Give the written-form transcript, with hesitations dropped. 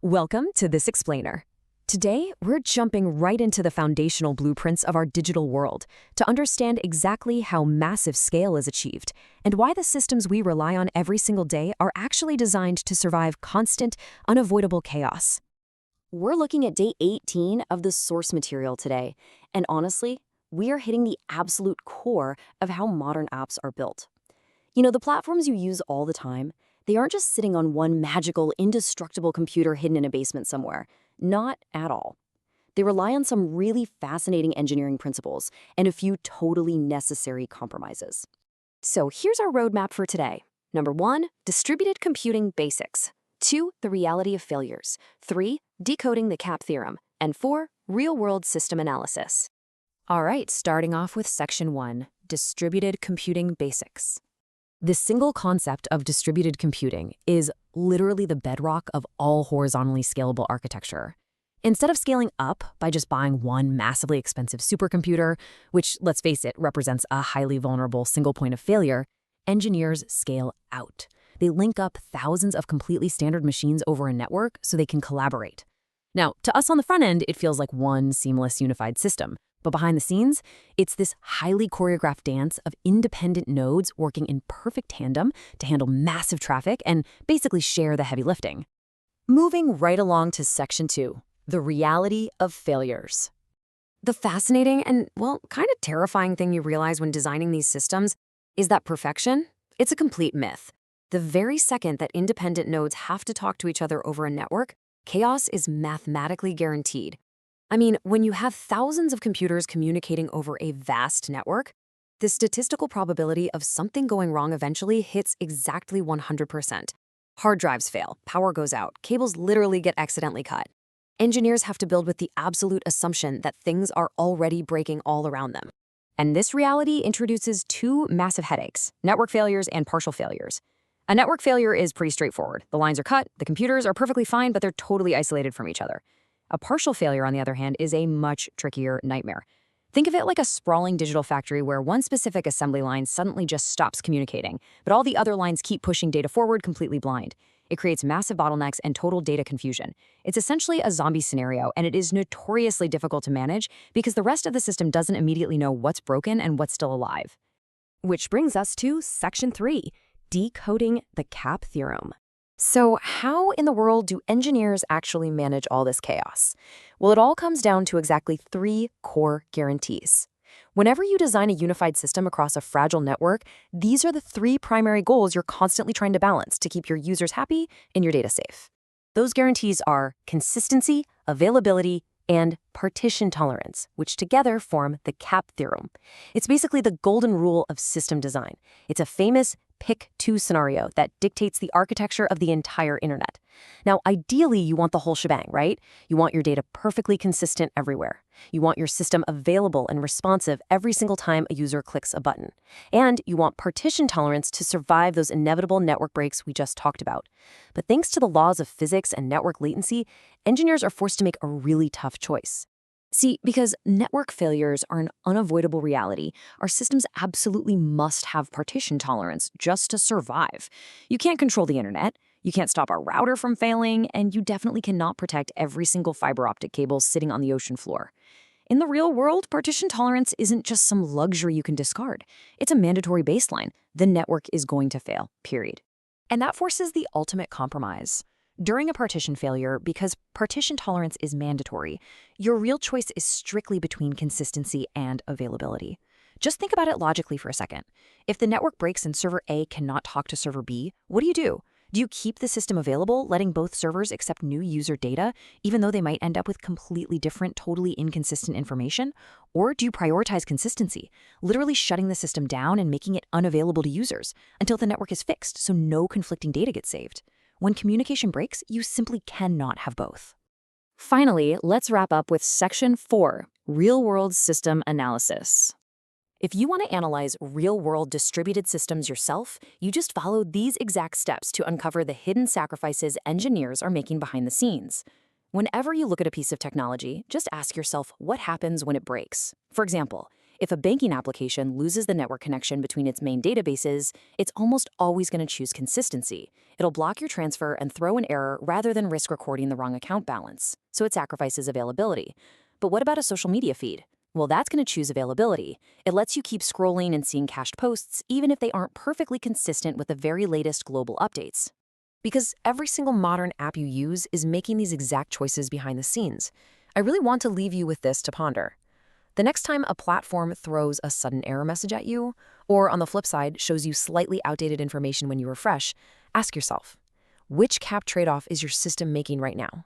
Welcome to This Explainer. Today, we're jumping right into the foundational blueprints of our digital world to understand exactly how massive scale is achieved and why the systems we rely on every single day are actually designed to survive constant, unavoidable chaos. We're looking at day 18 of the source material today, and honestly, we are hitting the absolute core of how modern apps are built. The platforms you use all the time, they aren't just sitting on one magical, indestructible computer hidden in a basement somewhere. Not at all. They rely on some really fascinating engineering principles and a few totally necessary compromises. So here's our roadmap for today. Number 1, distributed computing basics. 2, the reality of failures. 3, decoding the CAP theorem. And 4, real-world system analysis. All right, starting off with section 1, distributed computing basics. The single concept of distributed computing is literally the bedrock of all horizontally scalable architecture. Instead of scaling up by just buying one massively expensive supercomputer, which, let's face it, represents a highly vulnerable single point of failure, engineers scale out. They link up thousands of completely standard machines over a network so they can collaborate. Now, to us on the front end, it feels like one seamless unified system. But behind the scenes, it's this highly choreographed dance of independent nodes working in perfect tandem to handle massive traffic and basically share the heavy lifting. Moving right along to section 2, the reality of failures. The fascinating and, kind of terrifying thing you realize when designing these systems is that perfection, it's a complete myth. The very second that independent nodes have to talk to each other over a network, chaos is mathematically guaranteed. I mean, when you have thousands of computers communicating over a vast network, the statistical probability of something going wrong eventually hits exactly 100%. Hard drives fail, power goes out, cables literally get accidentally cut. Engineers have to build with the absolute assumption that things are already breaking all around them. And this reality introduces two massive headaches: network failures and partial failures. A network failure is pretty straightforward. The lines are cut, the computers are perfectly fine, but they're totally isolated from each other. A partial failure, on the other hand, is a much trickier nightmare. Think of it like a sprawling digital factory where one specific assembly line suddenly just stops communicating, but all the other lines keep pushing data forward completely blind. It creates massive bottlenecks and total data confusion. It's essentially a zombie scenario, and it is notoriously difficult to manage because the rest of the system doesn't immediately know what's broken and what's still alive. Which brings us to section 3, decoding the CAP theorem. So how in the world do engineers actually manage all this chaos? Well, it all comes down to exactly 3 core guarantees. Whenever you design a unified system across a fragile network, these are the 3 primary goals you're constantly trying to balance to keep your users happy and your data safe. Those guarantees are consistency, availability, and partition tolerance, which together form the CAP theorem. It's basically the golden rule of system design. It's a famous pick 2 scenario that dictates the architecture of the entire internet. Now, ideally, you want the whole shebang, right? You want your data perfectly consistent everywhere. You want your system available and responsive every single time a user clicks a button. And you want partition tolerance to survive those inevitable network breaks we just talked about. But thanks to the laws of physics and network latency, engineers are forced to make a really tough choice. See, because network failures are an unavoidable reality, our systems absolutely must have partition tolerance just to survive. You can't control the internet, you can't stop our router from failing, and you definitely cannot protect every single fiber optic cable sitting on the ocean floor. In the real world, partition tolerance isn't just some luxury you can discard. It's a mandatory baseline. The network is going to fail, period. And that forces the ultimate compromise. During a partition failure, because partition tolerance is mandatory, your real choice is strictly between consistency and availability. Just think about it logically for a second. If the network breaks and server A cannot talk to server B, what do? Do you keep the system available, letting both servers accept new user data, even though they might end up with completely different, totally inconsistent information? Or do you prioritize consistency, literally shutting the system down and making it unavailable to users until the network is fixed so no conflicting data gets saved? When communication breaks, you simply cannot have both. Finally, let's wrap up with section 4, real-world system analysis. If you want to analyze real-world distributed systems yourself, you just follow these exact steps to uncover the hidden sacrifices engineers are making behind the scenes. Whenever you look at a piece of technology, just ask yourself what happens when it breaks. For example, If a banking application loses the network connection between its main databases, it's almost always going to choose consistency. It'll block your transfer and throw an error rather than risk recording the wrong account balance. So it sacrifices availability. But what about a social media feed? Well, that's going to choose availability. It lets you keep scrolling and seeing cached posts, even if they aren't perfectly consistent with the very latest global updates. Because every single modern app you use is making these exact choices behind the scenes. I really want to leave you with this to ponder. The next time a platform throws a sudden error message at you, or on the flip side, shows you slightly outdated information when you refresh, ask yourself, which cap trade-off is your system making right now?